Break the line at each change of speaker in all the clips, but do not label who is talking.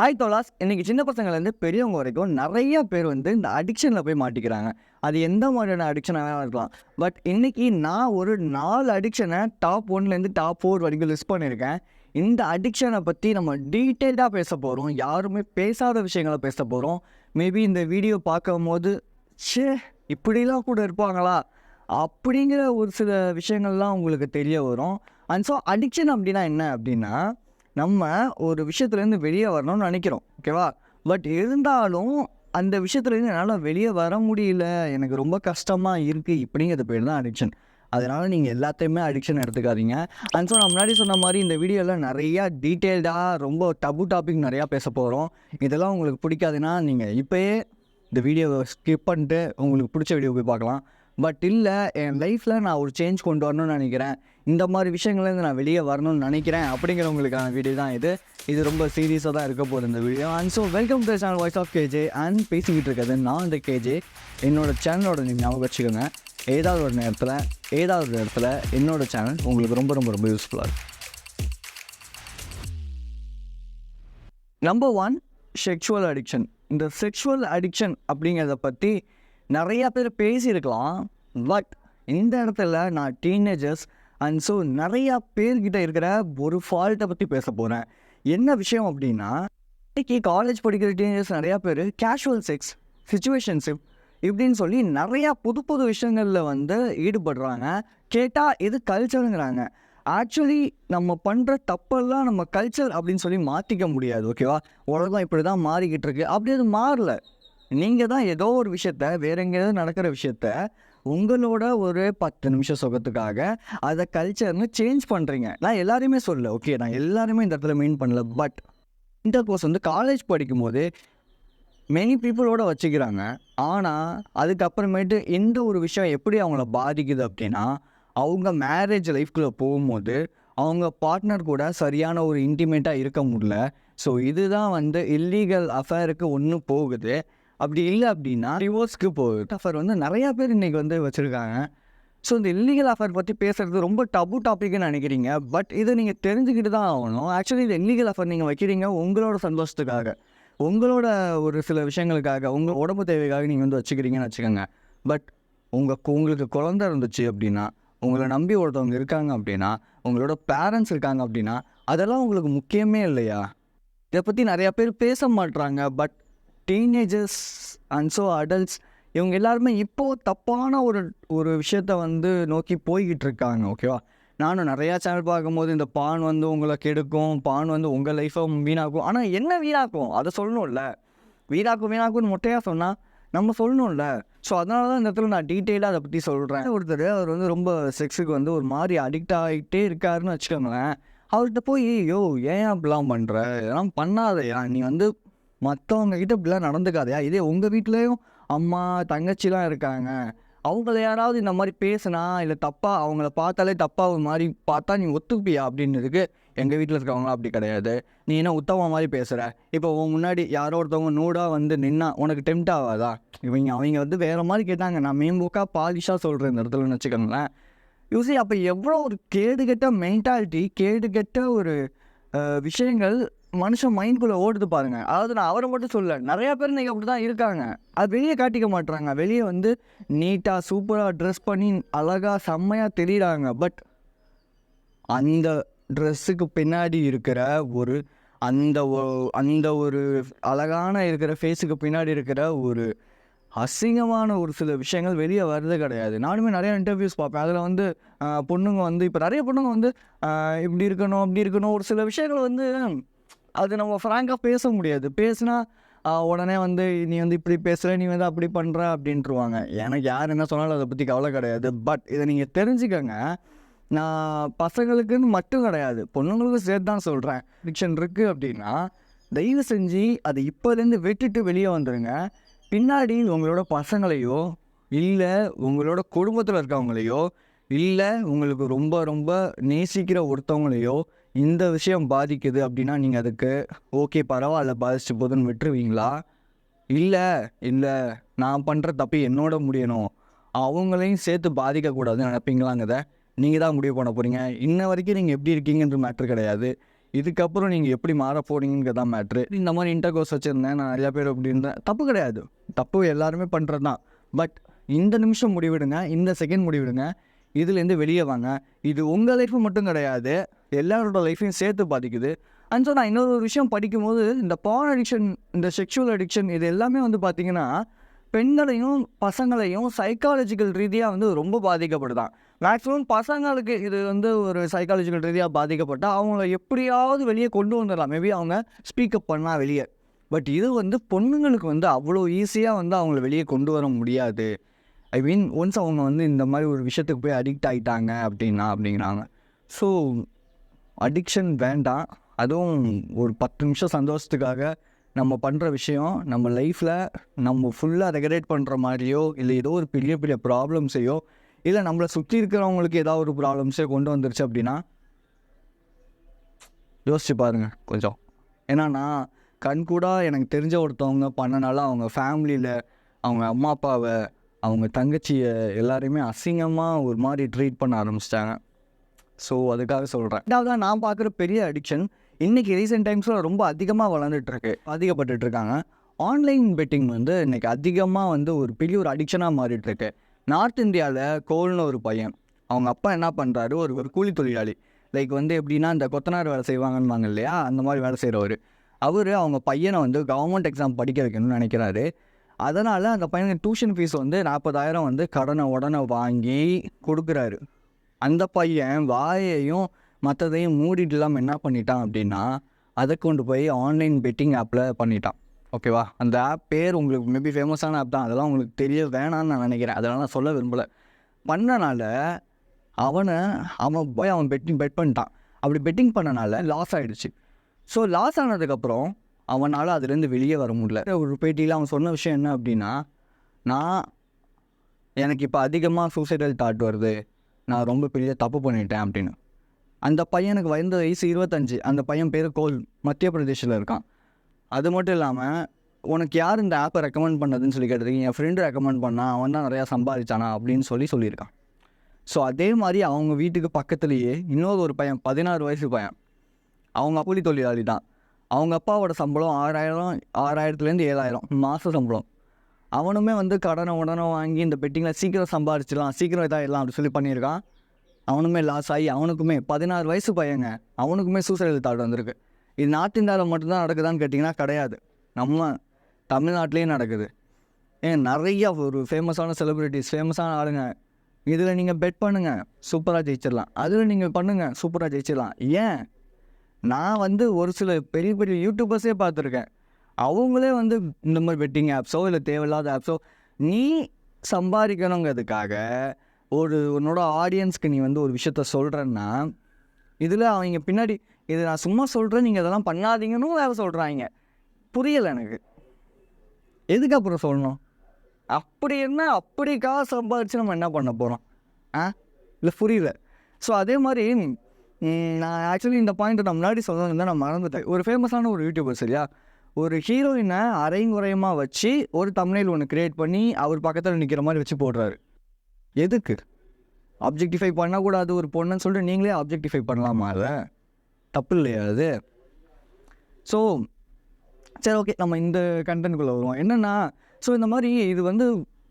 Hi தோலாஸ், இன்னைக்கு சின்ன பசங்கள்லேருந்து பெரியவங்க வரைக்கும் நிறைய பேர் வந்து இந்த அடிக்ஷனில் போய் மாட்டிக்கிறாங்க. அது எந்த மாதிரியான அடிக்ஷனாக இருக்கலாம். பட் இன்னைக்கு நான் ஒரு 4 அடிக்ஷனை டாப் 1லேருந்து டாப் 4 வரைக்கும் லிஸ்ட் பண்ணியிருக்கேன். இந்த அடிக்ஷனை பற்றி நம்ம டீட்டெயில்டாக பேச போகிறோம். யாருமே பேசாத விஷயங்களை பேச போகிறோம். மேபி இந்த வீடியோ பார்க்கும்போது ச்சே, இப்படிலாம் கூட இருப்பாங்களா அப்படிங்கிற ஒரு சில விஷயங்கள்லாம் உங்களுக்கு தெரிய வரும். அண்ட் ஸோ அடிக்ஷன் அப்படின்னா என்ன அப்படின்னா, நம்ம ஒரு விஷயத்துலேருந்து வெளியே வரணும்னு நினைக்கிறோம், ஓகேவா? பட் இருந்தாலும் அந்த விஷயத்துலேருந்து என்னால் வெளியே வர முடியல, எனக்கு ரொம்ப கஷ்டமாக இருக்குது, இப்படிங்கிறது பேர் தான் அடிக்ஷன். அதனால் நீங்கள் எல்லாத்தையுமே அடிக்ஷன் எடுத்துக்காதீங்க. அண்ட் ஸோ நான் முன்னாடி சொன்ன மாதிரி இந்த வீடியோவில் நிறையா டீட்டெயில்டாக ரொம்ப டபு டாபிக் நிறையா பேச போகிறோம். இதெல்லாம் உங்களுக்கு பிடிக்காதுன்னா நீங்கள் இப்போயே இந்த வீடியோவை ஸ்கிப் பண்ணிட்டு உங்களுக்கு பிடிச்ச வீடியோ போய் பார்க்கலாம். பட் இல்லை, என் லைஃப்பில் நான் ஒரு சேஞ்ச் கொண்டு வரணும்னு நினைக்கிறேன், இந்த மாதிரி விஷயங்கள்லேருந்து நான் வெளியே வரணும்னு நினைக்கிறேன் அப்படிங்கிறவங்களுக்கான வீடியோ தான் இது. இது ரொம்ப சீரியஸாக தான் இருக்க போகுது இந்த வீடியோ. And so welcome to channel voice of KJ. And பேசிக்கிட்டு இருக்கிறது நான் இந்த கேஜே. என்னோடய சேனலோட நீங்கள் ஞாபகம் வச்சுக்கோங்க, ஏதாவது ஒரு இடத்துல என்னோடய சேனல் உங்களுக்கு ரொம்ப ரொம்ப ரொம்ப யூஸ்ஃபுல்லாக இருக்கும். Number 1, sexual addiction. இந்த செக்ஷுவல் அடிக்ஷன் அப்படிங்கிறத பற்றி நிறையா பேர் பேசியிருக்கலாம். பட் இந்த இடத்துல நான் டீனேஜர்ஸ் அண்ட் ஸோ நிறையா பேர்கிட்ட இருக்கிற ஒரு ஃபால்ட்டை பற்றி பேச போகிறேன். என்ன விஷயம் அப்படின்னா, இன்றைக்கி காலேஜ் படிக்கிற டீனேஜர்ஸ் நிறையா பேர் கேஷுவல் செக்ஸ், சிச்சுவேஷன்ஷிப் இப்படின்னு சொல்லி நிறையா புது புது விஷயங்களில் வந்து ஈடுபடுறாங்க. கேட்டால் இது கல்ச்சருங்கிறாங்க. ஆக்சுவலி நம்ம பண்ணுற தப்பெல்லாம் நம்ம கல்ச்சர் அப்படின்னு சொல்லி மாற்றிக்க முடியாது, ஓகேவா? உலகம் இப்படி தான் மாறிக்கிட்டு இருக்கு. அப்படி அது மாறல. நீங்கள் தான் ஏதோ ஒரு விஷயத்த, வேற எங்கேயாவது நடக்கிற விஷயத்த உங்களோட ஒரு 10 நிமிஷம் சுகத்துக்காக அதை கல்ச்சர்னு சேஞ்ச் பண்ணுறீங்க. நான் எல்லாருமே சொல்ல, ஓகே, நான் எல்லாருமே இந்த இடத்துல மெயின் பண்ணல. பட் இன்டர் கோர்ஸ் வந்து காலேஜ் படிக்கும்போது மெனி பீப்புளோட வச்சுக்கிறாங்க. ஆனால் அதுக்கப்புறமேட்டு எந்த ஒரு விஷயம் எப்படி அவங்கள பாதிக்குது அப்படின்னா, அவங்க மேரேஜ் லைஃப்குள்ளே போகும்போது அவங்க பார்ட்னர் கூட சரியான ஒரு இன்டிமேட்டாக இருக்க முடியல. ஸோ இதுதான் வந்து இல்லீகல் அஃபேருக்கு ஒன்று போகுது. அப்படி இல்லை அப்படின்னா டிவோர்ஸ்க்கு போகுது. அஃபேர் வந்து நிறையா பேர் இன்றைக்கி வந்து வச்சுருக்காங்க. ஸோ இந்த இல்லீகல் அஃபேர் பற்றி பேசுகிறது ரொம்ப டபு டாப்பிக்னு நினைக்கிறீங்க. பட் இதை நீங்கள் தெரிஞ்சுக்கிட்டு தான் ஆகணும். ஆக்சுவலி இந்த இல்லீகல் அஃபேர் நீங்கள் வைக்கிறீங்க உங்களோட சந்தோஷத்துக்காக, உங்களோட ஒரு சில விஷயங்களுக்காக, உங்கள் உடம்பு தேவைக்காக நீங்கள் வந்து வச்சுக்கிறீங்கன்னு வச்சுக்கோங்க. பட் உங்களுக்கு குழந்தை இருந்துச்சு அப்படின்னா, உங்களை நம்பி ஒருத்தவங்க இருக்காங்க அப்படின்னா, உங்களோட பேரண்ட்ஸ் இருக்காங்க அப்படின்னா, அதெல்லாம் உங்களுக்கு முக்கியமே இல்லையா? இதை பற்றி நிறையா பேர் பேச மாட்றாங்க. But teenagers and so adults இவங்க எல்லாருமே இப்போது தப்பான ஒரு விஷயத்த வந்து நோக்கி போய்கிட்டு இருக்காங்க, ஓகேவா? நானும் நிறையா சேனல் பார்க்கும்போது இந்த பான் வந்து உங்களை கெடுக்கும், பான் வந்து உங்கள் லைஃப்பை வீணாக்கும். ஆனால் என்ன வீணாக்கும் அதை சொல்லணும்ல. வீணாக்கும்னு மொட்டையாக சொன்னால் நம்ம சொல்லணும்ல. ஸோ அதனால தான் இந்த இடத்துல நான் டீட்டெயிலாக அதை பற்றி சொல்கிறேன். அவர் வந்து ரொம்ப செக்ஸுக்கு வந்து ஒரு மாதிரி அடிக்ட் ஆகிட்டே இருக்காருன்னு வச்சுக்கோங்களேன். அவர்கிட்ட போய் ஏன் அப்படிலாம் பண்ணுற, இதெல்லாம் பண்ணாதையா, நீ வந்து மற்றவங்க கிட்ட இப்படிலாம் நடந்துக்காதையா, இதே உங்கள் வீட்லேயும் அம்மா தங்கச்சிலாம் இருக்காங்க, அவங்கள யாராவது இந்த மாதிரி பேசுனா இல்லை தப்பாக அவங்கள பார்த்தாலே தப்பாக ஒரு மாதிரி பார்த்தா நீ ஒத்துப்பியா அப்படின்னதுக்கு, எங்கள் வீட்டில் இருக்கவங்களாம் அப்படி கிடையாது, நீ என்ன உத்தம மாதிரி பேசுகிற, இப்போ உன் முன்னாடி யாரோ ஒருத்தவங்க நூடாக வந்து நின்னா உனக்கு டெம்ட் ஆகாதா? அவங்க வந்து வேறு மாதிரி கேட்டாங்க, நான் மேம்போக்காக பாலிஷாக சொல்கிறேன் இந்த இடத்துலன்னு வச்சுக்கோங்களேன். யூசி அப்போ எவ்வளோ ஒரு கேடுகெட்ட மென்டாலிட்டி, கேடுகெட்ட ஒரு விஷயங்கள் மனுஷன் மைண்ட்குள்ளே ஓடுது பாருங்கள். அதாவது நான் அவரை மட்டும் சொல்ல, நிறையா பேர் இன்றைக்கி அப்படி தான் இருக்காங்க. அது வெளியே காட்டிக்க மாட்டுறாங்க. வெளியே வந்து நீட்டாக சூப்பராக ட்ரெஸ் பண்ணி அழகாக செம்மையாக தெரியுறாங்க. பட் அந்த ட்ரெஸ்ஸுக்கு பின்னாடி இருக்கிற அந்த ஒரு அழகான இருக்கிற ஃபேஸுக்கு பின்னாடி இருக்கிற ஒரு அசிங்கமான ஒரு சில விஷயங்கள் வெளியே வர்றது கிடையாது. நானுமே நிறையா இன்டர்வியூஸ் பார்ப்பேன். அதில் வந்து பொண்ணுங்க வந்து இப்போ நிறைய பொண்ணுங்க வந்து இப்படி இருக்கணும் அப்படி இருக்கணும் ஒரு சில விஷயங்கள் வந்து அது நம்ம ஃப்ராங்காக பேச முடியாது. பேசுனா உடனே வந்து நீ வந்து இப்படி பேசுகிற, நீ வந்து அப்படி பண்ணுற அப்படின்ட்டுருவாங்க. எனக்கு யார் என்ன சொன்னாலும் அதை பற்றி கவலை கிடையாது. பட் இதை நீங்கள் தெரிஞ்சுக்கங்க, நான் பசங்களுக்குன்னு மட்டும் கிடையாது, பொண்ணுங்களுக்கும் சேர்த்து தான் சொல்கிறேன். அடிக்ஷன் இருக்குது அப்படின்னா தயவு செஞ்சு அதை இப்போலேருந்து விட்டுட்டு வெளியே வந்துடுங்க. பின்னாடி உங்களோட பசங்களையோ இல்லை உங்களோட குடும்பத்தில் இருக்கவங்களையோ இல்லை உங்களுக்கு ரொம்ப ரொம்ப நேசிக்கிற ஒருத்தவங்களையோ இந்த விஷயம் பாதிக்குது அப்படின்னா நீங்கள் அதுக்கு ஓகே பரவாயில்ல பாதிச்சு போதுன்னு விட்டுருவீங்களா? இல்லை நான் பண்ணுற தப்பு என்னோட முடியணும், அவங்களையும் சேர்த்து பாதிக்கக்கூடாதுன்னு நினைப்பீங்களாங்கிறத நீங்கள் தான் முடிவு பண்ண போகிறீங்க. இன்ன வரைக்கும் நீங்கள் எப்படி இருக்கீங்கன்ற மேட்ரு கிடையாது. இதுக்கப்புறம் நீங்கள் எப்படி மாற போகிறீங்கிறது தான் மேட்ரு. இந்த மாதிரி இன்டர்கோர்ஸ் வச்சுருந்தேன், நான் நிறையா பேர் அப்படி இருந்தேன், தப்பு கிடையாது, தப்பு எல்லாருமே பண்ணுறது தான். பட் இந்த நிமிஷம் முடிவிடுங்க, இந்த செகண்ட் முடிவிடுங்க, இதுலேருந்து வெளியே வாங்க. இது உங்கள் லைஃபு மட்டும் கிடையாது, எல்லாரோட லைஃப்பையும் சேர்த்து பாதிக்குது. அண்ட் ஸோ நான் இன்னொரு விஷயம் படிக்கும்போது, இந்த பான் அடிக்ஷன், இந்த செக்ஷுவல் அடிக்ஷன், இது எல்லாமே வந்து பார்த்திங்கன்னா பெண்களையும் பசங்களையும் சைக்காலஜிக்கல் ரீதியாக வந்து ரொம்ப பாதிக்கப்படுதான். மேக்ஸிமம் பசங்களுக்கு இது வந்து ஒரு சைக்காலஜிக்கல் ரீதியாக பாதிக்கப்பட்டால் அவங்கள எப்படியாவது வெளியே கொண்டு வந்துடலாம், மேபி அவங்க ஸ்பீக்கப் பண்ணால் வெளியே. பட் இது வந்து பொண்ணுங்களுக்கு வந்து அவ்வளோ ஈஸியாக வந்து அவங்கள வெளியே கொண்டு வர முடியாது. ஐ மீன் ஒன்ஸ் அவங்க வந்து இந்த மாதிரி ஒரு விஷயத்துக்கு போய் அடிக்ட் ஆகிட்டாங்க அப்படிங்கிறாங்க. ஸோ அடிக்ஷன் வேண்டாம். அதுவும் ஒரு 10 நிமிஷம் சந்தோஷத்துக்காக நம்ம பண்ணுற விஷயம் நம்ம லைஃப்பில் நம்ம ஃபுல்லாக ரெகுலேட் பண்ணுற மாதிரியோ, இல்லை ஏதோ ஒரு பெரிய பெரிய ப்ராப்ளம்ஸையோ, இல்லை நம்மளை சுற்றி இருக்கிறவங்களுக்கு ஏதாவது ஒரு ப்ராப்ளம்ஸே கொண்டு வந்துருச்சு அப்படின்னா யோசிச்சு பாருங்கள் கொஞ்சம். ஏன்னா நான் கண்கூடாக எனக்கு தெரிஞ்ச ஒருத்தவங்க பண்ணனால அவங்க ஃபேமிலியில் அவங்க அம்மா அப்பாவை, அவங்க தங்கச்சியை எல்லாரையுமே அசிங்கமாக ஒரு மாதிரி ட்ரீட் பண்ண ஆரம்பிச்சிட்டாங்க. ஸோ அதுக்காக சொல்கிறேன். ரெண்டாவது நான் பார்க்குற பெரிய அடிக்ஷன் இன்றைக்கி ரீசெண்ட் டைம்ஸில் ரொம்ப அதிகமாக வளர்ந்துட்டுருக்கு, பாதிக்கப்பட்டுருக்காங்க. ஆன்லைன் பெட்டிங் வந்து இன்றைக்கி அதிகமாக வந்து ஒரு பெரிய ஒரு அடிக்ஷனாக மாறிட்டுருக்கு. நார்த் இந்தியாவில் கோல்னு ஒரு பையன், அவங்க அப்பா என்ன பண்ணுறாரு, ஒரு கூலி தொழிலாளி, லைக் வந்து எப்படின்னா இந்த கொத்தனார் வேலை செய்வாங்கன்னு இல்லையா, அந்த மாதிரி வேலை செய்கிறவர். அவங்க பையனை வந்து கவர்மெண்ட் எக்ஸாம் படிக்க வைக்கணும்னு நினைக்கிறாரு. அதனால் அந்த பையனுக்கு டியூஷன் ஃபீஸ் வந்து 40,000 வந்து உடனே வாங்கி கொடுக்குறாரு. அந்த பையன் வாயையும் மற்றதையும் மூடிட்டு இல்லாமல் என்ன பண்ணிட்டான் அப்படின்னா, அதை கொண்டு போய் ஆன்லைன் பெட்டிங் ஆப்பில் பண்ணிட்டான். ஓகேவா? அந்த ஆப் பேர் உங்களுக்கு மேபி ஃபேமஸான ஆப் தான், அதெல்லாம் உங்களுக்கு தெரிய வேணான்னு நான் நினைக்கிறேன், அதெல்லாம் நான் சொல்ல விரும்பலை. பண்ணனால அவன் போய் பெட் பண்ணிட்டான். அப்படி பெட்டிங் பண்ணனால லாஸ் ஆகிடுச்சு. ஸோ லாஸ் ஆனதுக்கப்புறம் அவனால் அதுலேருந்து வெளியே வர முடியல. ஒரு பேட்டியில் அவன் சொன்ன விஷயம் என்ன அப்படின்னா, எனக்கு இப்போ அதிகமாக சூசைடல் தாட் வருது, நான் ரொம்ப பெரிய தப்பு பண்ணிட்டேன் அப்படின்னு. அந்த பையனுக்கு வயது 25. அந்த பையன் பேர் கோல், மத்திய பிரதேஷில் இருக்கான். அது மட்டும் இல்லாமல் உனக்கு யார் இந்த ஆப்பை ரெக்கமெண்ட் பண்ணதுன்னு சொல்லி கேட்டதுக்கு, என் ஃப்ரெண்டு ரெக்கமெண்ட் பண்ணான், அவன் தான் நிறையா சம்பாதிச்சானா அப்படின்னு சொல்லியிருக்கான். ஸோ அதே மாதிரி அவங்க வீட்டுக்கு பக்கத்துலேயே இன்னொரு ஒரு பையன், 16 வயசு பையன், அவங்க கூலி தொழிலாளி தான். அவங்க அப்பாவோட சம்பளம் 6,000 7,000 மாத சம்பளம். அவனுமே வந்து உடனே வாங்கி இந்த பெட்டிங்கில் சீக்கிரம் சம்பாதிச்சிடலாம், சீக்கிரம் இதாகிடலாம் அப்படி சொல்லி பண்ணியிருக்கான். அவனுமே லாஸ் ஆகி அவனுக்குமே 16 வயசு பையங்க, அவனுக்குமே சூசைடல் தாட் வந்திருக்கு. இது நார்த் இந்தியாவில் மட்டும்தான் நடக்குதான்னு கேட்டிங்கன்னா கிடையாது, நம்ம தமிழ்நாட்டிலையும் நடக்குது. நிறையா ஒரு ஃபேமஸான செலிப்ரிட்டிஸ், ஃபேமஸான ஆளுங்க, இதில் நீங்கள் பெட் பண்ணுங்கள் சூப்பராக ஜெயிச்சிடலாம், அதில் நீங்கள் பண்ணுங்கள் சூப்பராக ஜெயிச்சிடலாம். ஏன் நான் வந்து ஒரு சில பெரிய பெரிய யூடியூபர்ஸே பார்த்துருக்கேன், அவங்களே வந்து இந்த மாதிரி பெட்டிங் ஆப்ஸோ இல்லை தேவையில்லாத ஆப்ஸோ நீ சம்பாதிக்கணுங்கிறதுக்காக உன்னோட ஆடியன்ஸ்க்கு நீ வந்து ஒரு விஷயத்த சொல்கிறேன்னா, இதில் அவங்க பின்னாடி இது நான் சும்மா சொல்கிறேன், நீங்கள் இதெல்லாம் பண்ணாதீங்கன்னு வேறு சொல்கிறாங்க. புரியலை எனக்கு, எதுக்கு அப்புறம் சொல்லணும்? அப்படி என்ன, அப்படி காசு சம்பாதிச்சு நம்ம என்ன பண்ண போகிறோம்? இல்லை புரியல. ஸோ அதே மாதிரி நான் ஆக்சுவலி இந்த பாயிண்ட்டை நான் முன்னாடி சொல்லணும்னு தான் நான் மறந்துட்டேன். ஒரு ஃபேமஸான ஒரு யூடியூபர் சரியா, ஒரு ஹீரோயினை அரைங்குறையமாக வச்சு ஒரு தம்ப்நெயில் ஒன்று க்ரியேட் பண்ணி அவர் பக்கத்தில் நிற்கிற மாதிரி வச்சு போடுறாரு. எதுக்கு? ஆப்ஜெக்டிஃபை பண்ணக்கூடாது ஒரு பொண்ணுன்னு சொல்லிட்டு நீங்களே ஆப்ஜெக்டிஃபை பண்ணலாமா? அதை தப்பு இல்லையா அது? ஸோ சரி, ஓகே, நம்ம இந்த கண்டென்ட்குள்ளே வருவோம். என்னென்னா, ஸோ இந்த மாதிரி இது வந்து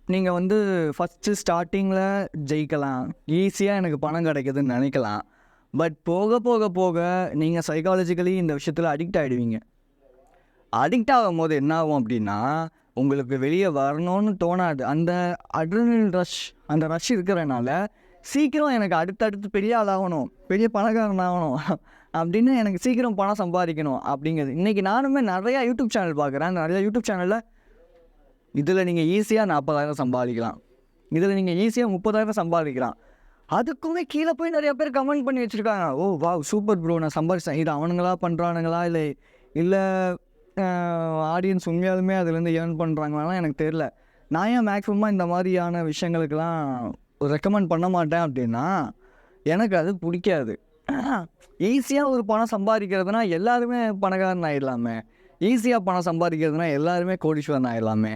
நீங்கள் வந்து ஃபஸ்ட்டு ஸ்டார்டிங்கில் ஜெயிக்கலாம், ஈஸியாக எனக்கு பணம் கிடைக்குதுன்னு நினைக்கலாம். பட் போக போக போக நீங்கள் சைக்காலஜிக்கலி இந்த விஷயத்தில் அடிக்ட் ஆகிடுவீங்க. அடிக்ட் ஆகும் போது என்ன ஆகும் அப்படின்னா, உங்களுக்கு வெளியே வரணும்னு தோணாது. அந்த அட்ரினல் ரஷ், அந்த ரஷ் இருக்கிறனால சீக்கிரம் எனக்கு அடுத்தடுத்து பெரிய ஆளாகணும், பெரிய பணக்காரன் ஆகணும் அப்படின்னு, எனக்கு சீக்கிரம் பணம் சம்பாதிக்கணும் அப்படிங்கிறது. இன்றைக்கி நானுமே நிறையா யூடியூப் சேனல் பார்க்குறேன். நிறையா யூடியூப் சேனலில் இதில் நீங்கள் ஈஸியாக 40,000 சம்பாதிக்கலாம், இதில் நீங்கள் ஈஸியாக 30,000 சம்பாதிக்கலாம். அதுக்குமே கீழே போய் நிறையா பேர் கமெண்ட் பண்ணி வச்சுருக்காங்க, ஓ வா சூப்பர் ப்ரோ, நான் சம்பாதிச்சேன். இது அவனுங்களா பண்ணுறானுங்களா இல்லை ஆடியன்ஸ் உண்மையாலுமே அதுலேருந்து ஏர்ன் பண்ணுறாங்களாம் எனக்கு தெரில. நான் ஏன் மேக்ஸிமமாக இந்த மாதிரியான விஷயங்களுக்கெல்லாம் ரெக்கமெண்ட் பண்ண மாட்டேன் அப்படின்னா, எனக்கு அது பிடிக்காது. ஈஸியாக ஒரு பணம் சம்பாதிக்கிறதுனா எல்லாருமே பணக்காரன் ஆகிடலாமே, ஈஸியாக பணம் சம்பாதிக்கிறதுனா எல்லாருமே கோடீஸ்வரன் ஆகிடலாமே.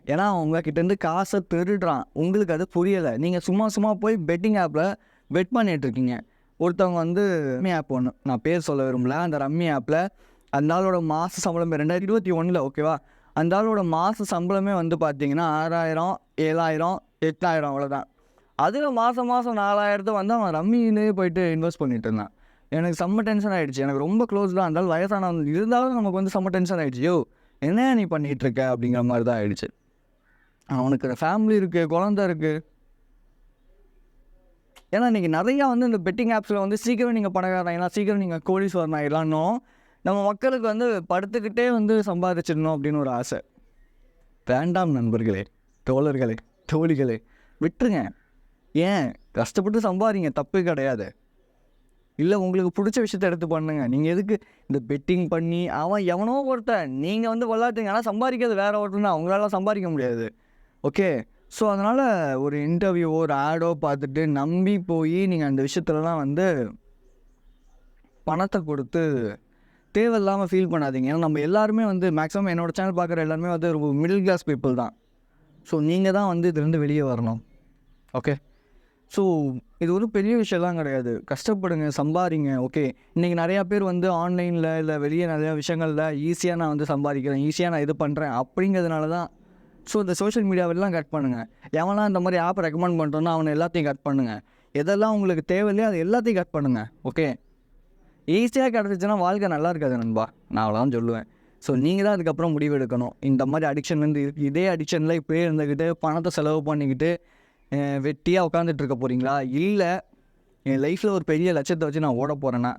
ஏன்னா அவங்க கிட்டேருந்து காசை திருடுறான். உங்களுக்கு அது புரியலை. நீங்கள் சும்மா போய் பெட்டிங் ஆப்பில் பெட் பண்ணிகிட்ருக்கீங்க. ஒருத்தவங்க வந்து ரம்மி ஆப் ஒன்று, நான் பேர் சொல்ல விரும்பல, அந்த ரம்மி ஆப்பில் அந்த ஆளோட மாத சம்பளம் 2021 ஓகேவா, அந்த ஆளோட மாத சம்பளமே வந்து பார்த்தீங்கன்னா 6000 7000 8000 அவ்வளோதான். அதில் மாதம் 4000 வந்து அவன் ரம்மியிலேயே போயிட்டு இன்வெஸ்ட் பண்ணிட்டு இருந்தான். எனக்கு செம்ம டென்ஷன் ஆகிடுச்சு. எனக்கு ரொம்ப க்ளோஸ் தான், இருந்தாலும் வயசானவன் இருந்தாலும் நமக்கு வந்து செம்ம டென்ஷன் ஆகிடுச்சு. யோ என்ன நீ பண்ணிகிட்டு இருக்க அப்படிங்கிற மாதிரி தான் ஆகிடுச்சு. அவனுக்கு ஃபேமிலி இருக்குது, குழந்தை இருக்குது. ஏன்னா இன்றைக்கி நிறையா வந்து இந்த பெட்டிங் ஆப்ஸில் வந்து சீக்கிரம் நீங்கள் பணக்காரனாயிடலாம், சீக்கிரம் நீங்கள் கோடீஸ்வரன் ஆகிடலான்னோ நம்ம மக்களுக்கு வந்து படுத்துக்கிட்டே வந்து சம்பாதிச்சிடணும் அப்படின்னு ஒரு ஆசை. வேண்டாம் நண்பர்களே, தோழர்களே, தோழிகளே, விட்டுருங்க. ஏன் கஷ்டப்பட்டு சம்பாதிங்க, தப்பு கிடையாது. இல்லை உங்களுக்கு பிடிச்ச விஷயத்த எடுத்து பண்ணுங்க. நீங்கள் எதுக்கு இந்த பெட்டிங் பண்ணி அவன் எவனோ ஒருத்தன் நீங்கள் வந்து விளாட்டுங்க, ஆனால் சம்பாதிக்கிறது வேறு ஒருத்தன், அவங்களால சம்பாதிக்க முடியாது. ஓகே, ஸோ அதனால் ஒரு இன்டர்வியூவோ ஒரு ஆடோ பார்த்துட்டு நம்பி போய் நீங்கள் அந்த விஷயத்துலலாம் வந்து பணத்தை கொடுத்து தேவையில்லாமல் ஃபீல் பண்ணாதீங்க. ஏன்னா நம்ம எல்லாருமே வந்து மேக்ஸிமம் என்னோடய சேனல் பார்க்குற எல்லாருமே வந்து ஒரு மிடில் கிளாஸ் பீப்புள் தான். ஸோ நீங்கள் தான் வந்து இதுலேருந்து வெளியே வரணும். ஓகே, ஸோ இது ஒரு பெரிய விஷயம்லாம் கிடையாது. கஷ்டப்படுங்க, சம்பாதிங்க. ஓகே, இன்றைக்கி நிறையா பேர் வந்து ஆன்லைனில் இல்லை வெளியே நிறையா விஷயங்களில் ஈஸியாக நான் வந்து சம்பாதிக்கிறேன், ஈஸியாக நான் இது பண்ணுறேன் அப்படிங்கிறதுனால தான். ஸோ இந்த சோஷியல் மீடியாவெல்லாம் கட் பண்ணுங்கள். எவனா இந்த மாதிரி ஆப் ரெக்கமெண்ட் பண்ணுறோன்னா அவனை எல்லாத்தையும் கட் பண்ணுங்கள். எதெல்லாம் உங்களுக்கு தேவையில்லையோ அது எல்லாத்தையும் கட் பண்ணுங்கள். ஓகே, ஈஸியாக கிடச்சிச்சின்னா வாழ்க்கை நல்லா இருக்காது நண்பா, நான் அவ்வளோதான் சொல்லுவேன். ஸோ நீங்கள் தான் அதுக்கப்புறம் முடிவு எடுக்கணும். இந்த மாதிரி அடிக்ஷன்லேருந்து இதே அடிக்ஷனில் இப்போயே இருந்துக்கிட்டு பணத்தை செலவு பண்ணிக்கிட்டு வெட்டியாக உட்காந்துட்டு இருக்க போகிறீங்களா, இல்லை என் லைஃப்பில் ஒரு பெரிய லட்சியத்தை வச்சு நான் ஓட போகிறேன்னா,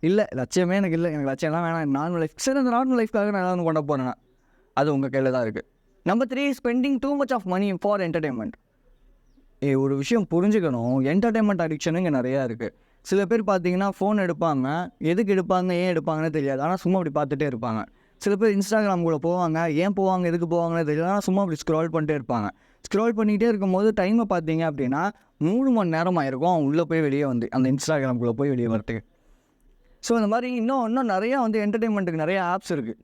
இல்லை லட்சியமே எனக்கு இல்லை, எனக்கு லட்சியம்லாம் வேணாம், நார்மல் லைஃப் சரி, அந்த நார்மல் லைஃப்காக நான் ஏதாவது கொண்ட போகிறேன்னா அது உங்கள் கையில் தான் இருக்குது. Number 3, spending too much of money for entertainment. ஒரு விஷயம் புரிஞ்சுக்கணும், என்டர்டெயின்மெண்ட் அடிக்ஷன் இங்கே நிறையா இருக்குது. சில பேர் பார்த்தீங்கன்னா ஃபோன் எடுப்பாங்க, எதுக்கு எடுப்பாங்க ஏன் எடுப்பாங்கன்னே தெரியாது, ஆனால் சும்மா அப்படி பார்த்துட்டே இருப்பாங்க. சில பேர் இன்ஸ்டாகிராம் கூட போவாங்க, ஏன் போவாங்க எதுக்கு போவாங்கன்னே தெரியாது, ஆனால் சும்மா அப்படி ஸ்க்ரால் பண்ணிட்டே இருப்பாங்க. ஸ்க்ரால் பண்ணிகிட்டே இருக்கும்போது டைமை பார்த்தீங்க அப்படின்னா 3 மணி நேரம் ஆயிருக்கும் அவன் உள்ளே போய் வெளியே வந்து அந்த இன்ஸ்டாகிராம்குள்ளே போய் வெளியே வரத்துக்கு. ஸோ இந்த மாதிரி இன்னும் நிறையா வந்து என்டர்டெயின்மெண்ட்டுக்கு நிறையா ஆப்ஸ் இருக்குது.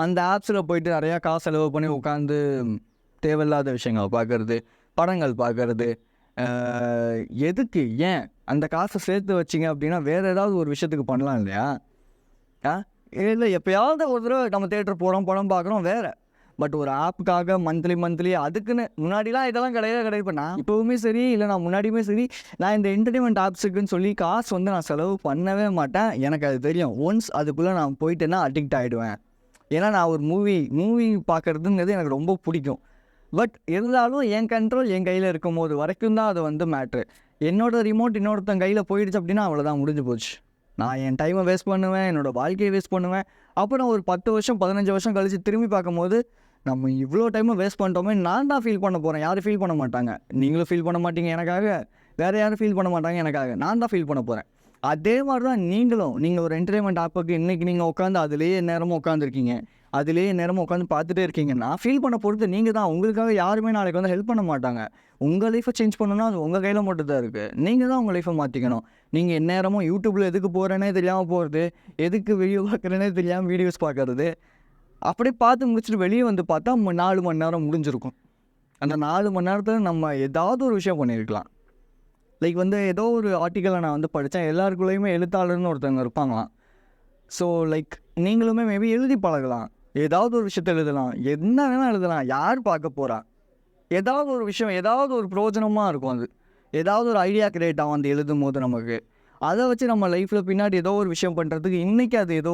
அந்த ஆப்ஸில் போய்ட்டு நிறையா காசு செலவு பண்ணி உட்காந்து தேவையில்லாத விஷயங்கள் பார்க்குறது, படங்கள் பார்க்குறது. எதுக்கு, ஏன் அந்த காசை சேர்த்து வச்சிங்க அப்படின்னா வேறு ஏதாவது ஒரு விஷயத்துக்கு பண்ணலாம் இல்லையா? இல்லை எப்போயாவது ஒரு தடவை நம்ம தேட்டர் போகிறோம், படம் பார்க்குறோம் வேறு. பட் ஒரு ஆப்புக்காக மந்த்லி அதுக்குன்னு முன்னாடிலாம் இதெல்லாம் கிடையாது. இப்போ நான் இப்போவுமே சரி, இல்லை நான் முன்னாடியுமே சரி, நான் இந்த என்டர்டெயின்மெண்ட் ஆப்ஸுக்குன்னு சொல்லி காசு வந்து நான் செலவு பண்ணவே மாட்டேன். எனக்கு அது தெரியும். ஒன்ஸ் அதுக்குள்ளே நான் போயிட்டேன்னா அடிக்ட் ஆகிடுவேன். ஏன்னா நான் ஒரு மூவி பார்க்குறதுங்கிறது எனக்கு ரொம்ப பிடிக்கும். பட் இருந்தாலும் என் கண்ட்ரோல் என் கையில் இருக்கும் போது வரைக்கும் தான் அது வந்து மேட்ரு. என்னோடய ரிமோட் இன்னொருத்தன் கையில் போயிடுச்சு அப்படின்னா அவ்வளோதான், முடிஞ்சு போச்சு. நான் என் டைமை வேஸ்ட் பண்ணுவேன், என்னோடய வாழ்க்கையை வேஸ்ட் பண்ணுவேன். அப்புறம் ஒரு 10 வருஷம் 15 வருஷம் கழித்து திரும்பி பார்க்கும்போது நம்ம இவ்வளோ டைமை வேஸ்ட் பண்ணிட்டோமே நான் தான் ஃபீல் பண்ண போகிறேன். யாரும் ஃபீல் பண்ண மாட்டாங்க. நீங்களும் ஃபீல் பண்ண மாட்டீங்க எனக்காக, வேறு யாரும் ஃபீல் பண்ண மாட்டாங்க எனக்காக. நான் தான் ஃபீல் பண்ண போகிறேன். அதே மாதிரி தான் நீங்கள் ஒரு என்டர்டெயின்மெண்ட் ஆப்புக்கு இன்றைக்கி நீங்கள் உட்காந்து அதிலேயே நேரமும் உட்காந்துருக்கீங்க, அதிலேயே நேரமும் உட்காந்து பார்த்துட்டே இருக்கீங்கன்னா ஃபீல் பண்ண பொறுத்து நீங்கள் தான். உங்களுக்காக யாருமே நாளைக்கு வந்து ஹெல்ப் பண்ண மாட்டாங்க. உங்கள் லைஃப்பை சேஞ்ச் பண்ணணும்னா அது உங்கள் கையில் மட்டும் தான் இருக்குது. நீங்கள் தான் உங்கள் லைஃப்பை மாற்றிக்கணும். நீங்கள் எந்நேரமும் யூடியூப்பில் எதுக்கு போகிறேனே தெரியாமல் போகிறது, எதுக்கு வீடியோ பார்க்குறேனே தெரியாமல் வீடியோஸ் பார்க்குறது, அப்படியே பார்த்து முடிச்சுட்டு வெளியே வந்து பார்த்தா 4 மணி நேரம் முடிஞ்சிருக்கும். அந்த 4 மணி நேரத்தில் நம்ம ஏதாவது ஒரு விஷயம் பண்ணியிருக்கலாம். லைக் வந்து ஏதோ ஒரு ஆர்டிக்கலை நான் வந்து படித்தேன், எல்லாருக்குள்ளேயுமே எழுத்தாளர்னு ஒருத்தவங்க இருப்பாங்களாம். ஸோ லைக் நீங்களுமே மேபி எழுதி பழகலாம், ஏதாவது ஒரு விஷயத்தை எழுதலாம், என்ன வேணால் எழுதலாம். யார் பார்க்க போகிறா? ஏதாவது ஒரு விஷயம், ஏதாவது ஒரு பிரயோஜனமாக இருக்கும். அது ஏதாவது ஒரு ஐடியா கிரியேட் ஆகும் அந்த எழுதும் போது நமக்கு. அதை வச்சு நம்ம லைஃப்பில் பின்னாடி ஏதோ ஒரு விஷயம் பண்ணுறதுக்கு இன்றைக்கி அது ஏதோ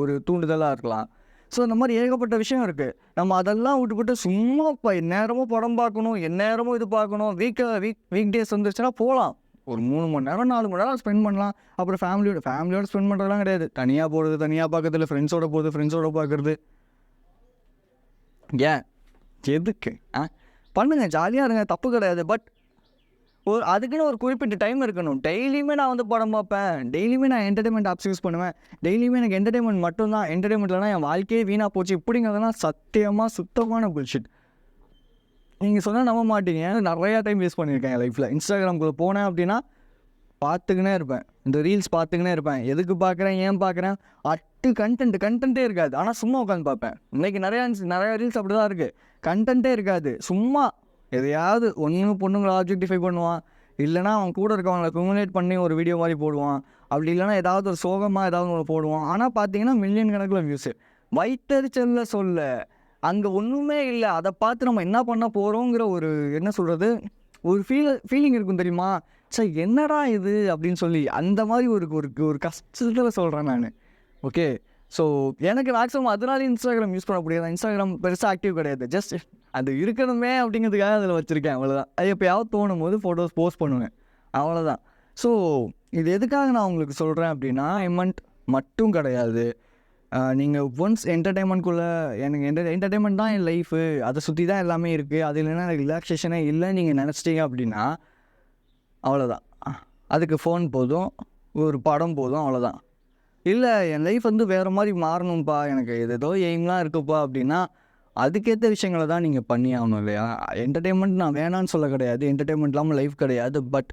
ஒரு தூண்டுதலாக இருக்கலாம். ஸோ இந்த மாதிரி ஏகப்பட்ட விஷயம் இருக்குது. நம்ம அதெல்லாம் விட்டுவிட்டு சும்மா இப்போ எந்நேரமும் படம் பார்க்கணும், எந்நேரமும் இது பார்க்கணும், வீக் டேஸ் வந்துருச்சுன்னா போகலாம். ஒரு 3 மணி நேரம் 4 மணி நேரம் ஸ்பெண்ட் பண்ணலாம். அப்புறம் ஃபேமிலியோட ஸ்பெண்ட் பண்ணுறதுலாம் கிடையாது. தனியாக போகிறது, தனியாக பார்க்கறதுல, ஃப்ரெண்ட்ஸோட போகிறது, ஃப்ரெண்ட்ஸோட பார்க்குறது. ஏன் எதுக்கு பண்ணுங்கள், ஜாலியாக இருங்க, தப்பு கிடையாது. பட் அதுக்குன்னு ஒரு குறிப்பிட்ட டைம் இருக்கணும். டெய்லியுமே நான் வந்து படம் பார்ப்பேன், டெய்லியுமே நான் என்டர்டெயின்மெண்ட் ஆப்ஸ் யூஸ் பண்ணுவேன், டெய்லியுமே எனக்கு என்டர்டெயின்மெண்ட் மட்டும்தான், என்டர்டெயின்மெண்ட்லாம் என் வாழ்க்கையே வீணாக போச்சு இப்படிங்கிறதுலாம் சத்தியமாக சுத்தமான புல்ஷிட். நீங்கள் சொன்னால் நம்ப மாட்டீங்க. நிறையா டைம் வேஸ்ட் பண்ணியிருக்கேன் என் லைஃப்பில். இன்ஸ்டாகிராம்குள்ளே போனேன் அப்படின்னா பார்த்துக்கினே இருப்பேன், இந்த ரீல்ஸ் பார்த்துக்கினே இருப்பேன். எதுக்கு பார்க்குறேன், ஏன் பார்க்குறேன், கண்டென்ட்டே இருக்காது. ஆனால் சும்மா உட்காந்து பார்ப்பேன். இன்றைக்கி நிறையா ரீல்ஸ் அப்படி தான் இருக்குது. கண்டென்ட்டே இருக்காது, சும்மா எதையாவது ஒன்று பொண்ணுங்களை ஆப்ஜெக்டிஃபை பண்ணுவான், இல்லைனா அவன் கூட இருக்கவங்களை குமுலேட் பண்ணி ஒரு வீடியோ மாதிரி போடுவான். அப்படி இல்லைனா ஏதாவது ஒரு சோகமாக ஏதாவது ஒன்று போடுவான். ஆனால் பார்த்தீங்கன்னா மில்லியன் கணக்கில் வியூஸு. வயிற்றெரிச்சல்ல சொல்ல அங்கே ஒன்றுமே இல்லை. அதை பார்த்து நம்ம என்ன பண்ண போகிறோங்கிற ஒரு என்ன சொல்கிறது, ஒரு ஃபீலிங் இருக்கும் தெரியுமா? சரி என்னடா இது அப்படின்னு சொல்லி அந்த மாதிரி ஒரு ஒரு ஒரு கஷ்டத்தில் சொல்கிறேன் நான். ஓகே, ஸோ எனக்கு மேக்ஸிமம் அதனால இன்ஸ்டாகிராம் யூஸ் பண்ண முடியாது. இன்ஸ்டாகிராம் பெருசாக ஆக்டிவ் கிடையாது. ஜஸ்ட் அது இருக்கணுமே அப்படிங்கிறதுக்காக அதில் வச்சுருக்கேன், அவ்வளோதான். அது எப்போயாவது தோணும் போது ஃபோட்டோஸ் போஸ்ட் பண்ணுவேன், அவ்வளோதான். ஸோ இது எதுக்காக நான் உங்களுக்கு சொல்கிறேன் அப்படின்னா, மட்டும் கிடையாது. நீங்கள் ஒன்ஸ் என்டர்டெயின்மெண்ட்குள்ளே எனக்கு என்டர்டெயின்மெண்ட் தான் என் லைஃபு, அதை சுற்றி தான் எல்லாமே இருக்குது, அது இல்லைன்னா எனக்கு ரிலாக்ஸேஷனே இல்லை நீங்கள் நினச்சிட்டீங்க அப்படின்னா அவ்வளோதான். அதுக்கு ஃபோன் போதும், ஒரு படம் போதும், அவ்வளோதான். இல்லை என் லைஃப் வந்து வேறு மாதிரி மாறணும்ப்பா, எனக்கு ஏதோ எய்ம்லாம் இருக்குப்பா அப்படின்னா அதுக்கேற்ற விஷயங்களை தான் நீங்கள் பண்ணி ஆகணும் இல்லையா? என்டர்டெயின்மெண்ட் நான் வேணான்னு சொல்ல கிடையாது, என்டர்டெயின்மெண்ட் இல்லாமல் லைஃப் கிடையாது. பட்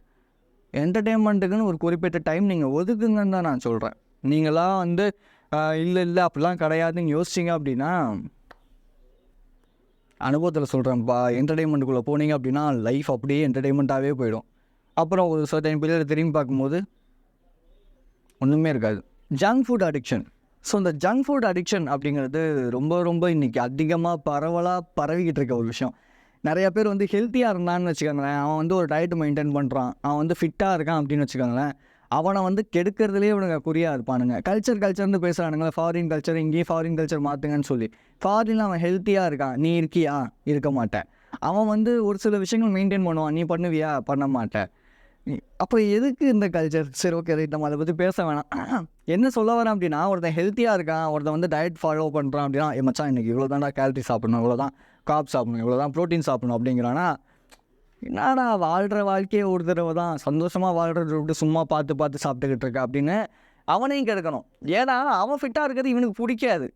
என்டர்டெயின்மெண்ட்டுக்குன்னு ஒரு குறிப்பிட்ட டைம் நீங்கள் ஒதுக்குங்கன்னு தான் நான் சொல்கிறேன். நீங்களாம் வந்து இல்லை அப்படிலாம் கிடையாதுன்னு யோசிச்சிங்க அப்படின்னா, அனுபவத்தில் சொல்கிறேன்ப்பா, என்டர்டெயின்மெண்ட்டுக்குள்ளே போனீங்க அப்படின்னா லைஃப் அப்படியே என்டர்டெயின்மெண்ட்டாகவே போயிடும். அப்புறம் ஒரு சர்டைன் பீரியட் திரும்பி பார்க்கும்போது ஒன்றுமே இருக்காது. Junk food addiction. ஸோ இந்த ஜங்க் ஃபுட் அடிக்ஷன் அப்படிங்கிறது ரொம்ப ரொம்ப இன்றைக்கி அதிகமாக பரவலாக பரவிக்கிட்டு இருக்க ஒரு விஷயம். நிறையா பேர் வந்து ஹெல்த்தியாக இருந்தான்னு வச்சுக்கோங்களேன், அவன் வந்து ஒரு டயட் மெயின்டைன் பண்ணுறான், அவன் வந்து ஃபிட்டாக இருக்கான் அப்படின்னு வச்சுக்கோங்களேன், அவனை வந்து கெடுக்கிறதுலேயே இவனுங்க குறியாக இருப்பானுங்க. கல்ச்சர்னு பேசுகிறானுங்க, ஃபாரின் கல்ச்சர், இங்கேயே ஃபாரின் கல்ச்சர் மாற்றுங்கன்னு சொல்லி. ஃபாரினில் அவன் ஹெல்த்தியாக இருக்கான், நீ இருக்கியா? இருக்க மாட்டேன். அவன் வந்து ஒரு சில விஷயங்கள் மெயின்டைன் பண்ணுவான், நீ பண்ணுவியா? பண்ண மாட்டேன். அப்போ எதுக்கு இந்த கல்ச்சர்? சரி ஓகே ரைட், நம்ம அதை பற்றி பேச வேணாம். என்ன சொல்ல வரேன் அப்படின்னா, ஒருத்தன் ஹெல்த்தியாக இருக்கான், ஒருத்தன் வந்து டயட் ஃபாலோ பண்ணுறான் அப்படின்னா, மச்சான் இன்றைக்கி இவ்வளோ தான்டா கேலரி சாப்பிடணும், இவ்வளோ தான் கார்ப் சாப்பிடணும், இவ்வளோ தான் ப்ரோட்டீன் சாப்பிடணும் அப்படிங்கிறானா, என்னடா வாழ்கிற வாழ்க்கையே ஒரு தடவை தான், சந்தோஷமாக வாழ்கிறத விட்டு சும்மா பார்த்து சாப்பிட்டுக்கிட்டு இருக்க அப்படின்னு அவனையும் கெடுக்கணும். ஏன்னா அவன் ஃபிட்டாக இருக்கிறது இவனுக்கு பிடிக்காது.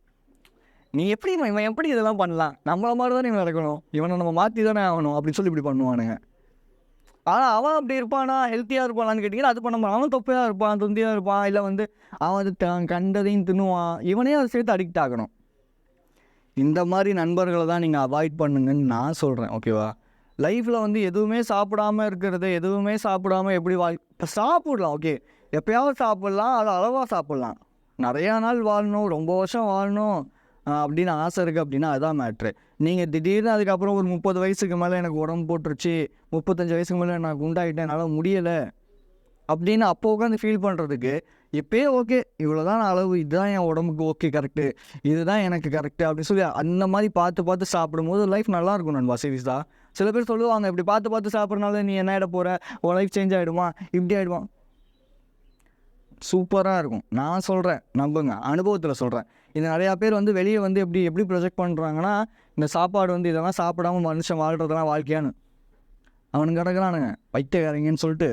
நீ எப்படி இவன் எப்படி இதெல்லாம் பண்ணலாம், நம்மள மாதிரி தானே இவன் நடக்கணும், இவனை நம்ம மாற்றி தானே ஆகணும் அப்படின்னு சொல்லி இப்படி பண்ணுவானுங்க. ஆனால் அவன் அப்படி இருப்பானா, ஹெல்த்தியாக இருப்பானான்னு கேட்டிங்கன்னா அது பண்ண அவன் தொப்பையாக இருப்பான், தொந்தியாக இருப்பான், இல்லை வந்து அவன் அது கண்டதையும் தின்னுவான், இவனே அதை சேர்த்து அடிக்ட் ஆகணும். இந்த மாதிரி நண்பர்களை தான் நீங்கள் அவாய்ட் பண்ணுங்கன்னு நான் சொல்கிறேன், ஓகேவா? லைஃப்பில் வந்து எதுவுமே சாப்பிடாமல் இருக்கிறது, எதுவுமே சாப்பிடாமல் எப்படி இப்போ சாப்பிடலாம், ஓகே, எப்போயாவது சாப்பிட்லாம், அது அளவாக சாப்பிட்லாம். நிறையா நாள் வாழணும், ரொம்ப வருஷம் வாழணும் அப்படின்னு ஆசை இருக்குது அப்படின்னா அதுதான் மேட்ரு. நீங்கள் திடீர்னு அதுக்கப்புறம் ஒரு 30 வயசுக்கு மேலே எனக்கு உடம்பு போட்டுருச்சு, 35 வயசுக்கு மேலே நான் குண்டாகிட்டேன், என்னால் முடியலை அப்படின்னு அப்போ உட்காந்து ஃபீல் பண்ணுறதுக்கு இப்போயே ஓகே இவ்வளோ தான் அளவு, இதுதான் என் உடம்புக்கு ஓகே கரெக்டு, இதுதான் எனக்கு கரெக்டு அப்படின்னு சொல்லி அந்த மாதிரி பார்த்து சாப்பிடும்போது லைஃப் நல்லாயிருக்கும் நண்பா. சீரியஸாக சில பேர் சொல்லுவாங்க, இப்படி பார்த்து சாப்பிட்றனால நீ என்ன ஆகிட போகிற, உன் லைஃப் சேஞ்ச் ஆகிடுமா, இப்படி ஆகிடுவான். சூப்பராக இருக்கும். நான் சொல்கிறேன், நம்புங்க, அனுபவத்தில் சொல்கிறேன். இது நிறையா பேர் வந்து வெளியே வந்து எப்படி ப்ரொஜெக்ட் பண்ணுறாங்கன்னா, இந்த சாப்பாடு வந்து இதெல்லாம் சாப்பிடாமல் மனுஷன் வாழ்கிறதெல்லாம் வாழ்க்கையானு அவனுக்கு கிடக்குறானுங்க பைத்தியக்காரங்கன்னு சொல்லிட்டு.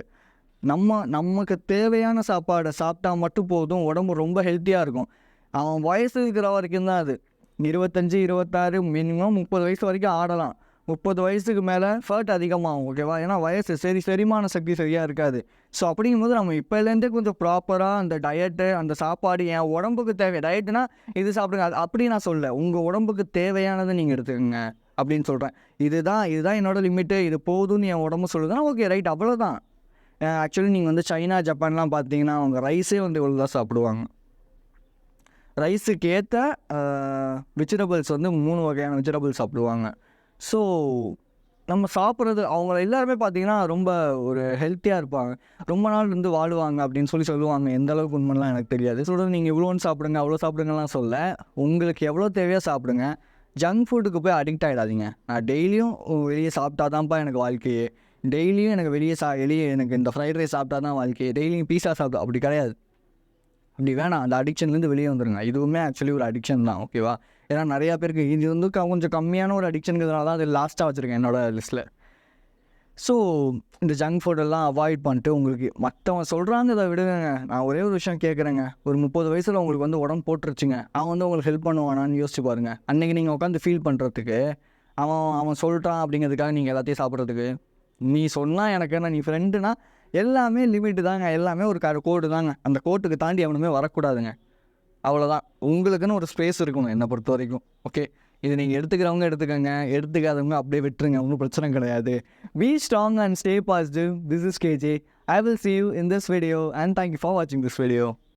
நமக்கு தேவையான சாப்பாடை சாப்பிட்டா மட்டும் போதும், உடம்பு ரொம்ப ஹெல்த்தியாக இருக்கும். அவன் வயசு இருக்கிற வரைக்கும் தான் அது. 25, 26, மினிமம் 30 வயசு வரைக்கும் ஆடலாம். 30 வயசுக்கு மேலே ஃபேட் அதிகமாகும், ஓகேவா? ஏன்னா வயசு செரிமான சக்தி சரியாக இருக்காது. ஸோ அப்படிங்கும்போது நம்ம இப்போலேருந்தே கொஞ்சம் ப்ராப்பராக அந்த டயட்டு, அந்த சாப்பாடு என் உடம்புக்கு தேவை. டயட்டுனா இது சாப்பிடுங்க அது அப்படி நான் சொல்ல, உங்கள் உடம்புக்கு தேவையானதை நீங்கள் எடுத்துக்கோங்க அப்படின்னு சொல்கிறேன். இதுதான் என்னோடய லிமிட்டு, இது போதும்னு என் உடம்பு சொல்லுதுன்னா ஓகே ரைட், அவ்வளோதான். ஆக்சுவலி நீங்கள் வந்து சைனா, ஜப்பான்லாம் பார்த்தீங்கன்னா அவங்க ரைஸே வந்து இவ்வளோ தான் சாப்பிடுவாங்க. ரைஸுக்கு ஏற்ற வெஜிடபிள்ஸ் வந்து 3 வகையான வெஜிடபிள்ஸ் சாப்பிடுவாங்க. ஸோ நம்ம சாப்பிட்றது அவங்கள எல்லாருமே பார்த்திங்கன்னா ரொம்ப ஒரு ஹெல்த்தியாக இருப்பாங்க, ரொம்ப நாள் இருந்து வாழுவாங்க அப்படின்னு சொல்லுவாங்க. எந்த அளவுக்கு உண்மைலாம் எனக்கு தெரியாது. சொல்கிறது நீங்கள் இவ்வளோன்னு சாப்பிடுங்க அவ்வளோ சாப்பிடுங்கலாம் சொல்ல, உங்களுக்கு எவ்வளோ தேவையோ சாப்பிடுங்க. ஜங்க் ஃபுட்டுக்கு போய் அடிக்ட் ஆகிடாதீங்க. நான் டெய்லியும் வெளியே சாப்பிட்டா தான்ப்பா எனக்கு வாழ்க்கையே, டெய்லியும் எனக்கு வெளியே எனக்கு இந்த ஃப்ரைட் ரைஸ் சாப்பிட்டா தான் வாழ்க்கையே, டெய்லியும் பீஸா சாப்பிட்டா அப்படி கிடையாது. அப்படி வேணாம், அந்த அடிக்ஷன்லேருந்து வெளியே வந்துடுங்க. இதுவுமே ஆக்சுவலி ஒரு அடிக்ஷன் தான், ஓகேவா? ஏன்னா நிறையா பேருக்கு இது வந்து கொஞ்சம் கம்மியான ஒரு அடிக்ஷனுங்கிறதுனால தான் அது லாஸ்ட்டாக வச்சுருக்கேன் என்னோடய லிஸ்ட்டில். ஸோ இந்த ஜங்க் ஃபுட்டெல்லாம் அவாய்ட் பண்ணிட்டு உங்களுக்கு மற்றவங்க சொல்கிறாங்க இதை விடுங்க. நான் ஒரே ஒரு விஷயம் கேட்குறேங்க, ஒரு 30 வயசில் உங்களுக்கு வந்து உடம்பு போட்டுருச்சுங்க, அவன் வந்து உங்களுக்கு ஹெல்ப் பண்ணுவானான்னு யோசிச்சு பாருங்கள். அன்றைக்கி நீங்கள் உட்காந்து ஃபீல் பண்ணுறதுக்கு அவன் சொல்லிட்டான் அப்படிங்கிறதுக்காக நீங்கள் எல்லாத்தையும் சாப்பிட்றதுக்கு, நீ சொன்னால் எனக்கு என்ன, நீ ஃப்ரெண்டுனா எல்லாமே லிமிட்டு தாங்க, எல்லாமே ஒரு கோடு தாங்க. அந்த கோட்டுக்கு தாண்டி அவனுமே வரக்கூடாதுங்க, அவ்வளோதான். உங்களுக்குன்னு ஒரு ஸ்பேஸ் இருக்கணும் என்னை பொறுத்த வரைக்கும், ஓகே? இது நீங்கள் எடுத்துக்கிறவங்க எடுத்துக்கோங்க, எடுத்துக்காதவங்க அப்படியே விட்டுருங்க, ஒன்றும் பிரச்சனை கிடையாது. Be strong and stay positive. This is KJ. I will see you in this video and thank you for watching this video.